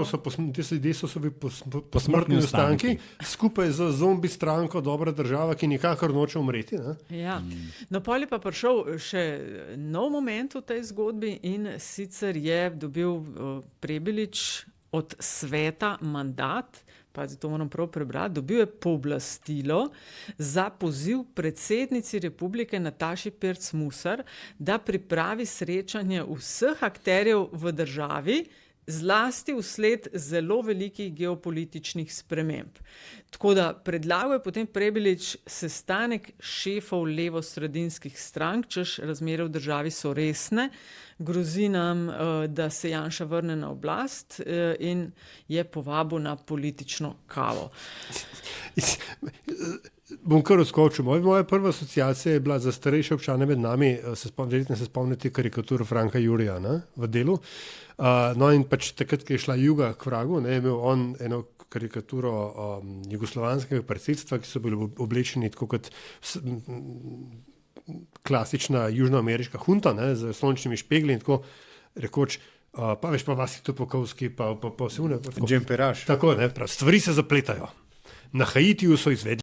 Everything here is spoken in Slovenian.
Ti ljudje so bili posmrtni ostanki, skupaj z zombi stranko Dobra država, ki nikakor noče umreti. Ne? Ja. No, pol je pa prišel še nov moment v tej zgodbi in sicer je dobil Prebilič od sveta mandat, to moram prav prebrati, dobil je pooblastilo za poziv predsednici republike Nataši Pirc Musar, da pripravi srečanje vseh akterjev v državi, zlasti vsled zelo velikih geopolitičnih sprememb. Tako da predlagal je potem Prebilič sestanek šefov levosredinskih strank, češ razmere v državi so resne, grozi nam, da se Janša vrne na oblast in je povabil na politično kavo. Bom kar odskočil. Moja prva asociacija je bila za starejše občane med nami, verjetno se spomnite karikaturo Franka Jurija, ne, v Delu. No in pač takrat, ko je šla Juga k vragu, ne, je imel on eno karikaturo jugoslovanskega predsedstva, ki so bili oblečeni tako kot klasična južnoameriška hunta, ne, z sončnimi špegli in tako rekoč, pa veš pa Vasi Topokovski, pa vse une. Džemperaš. Tako, ne, prav, stvari se zapletajo. Na Haitiju so izvedli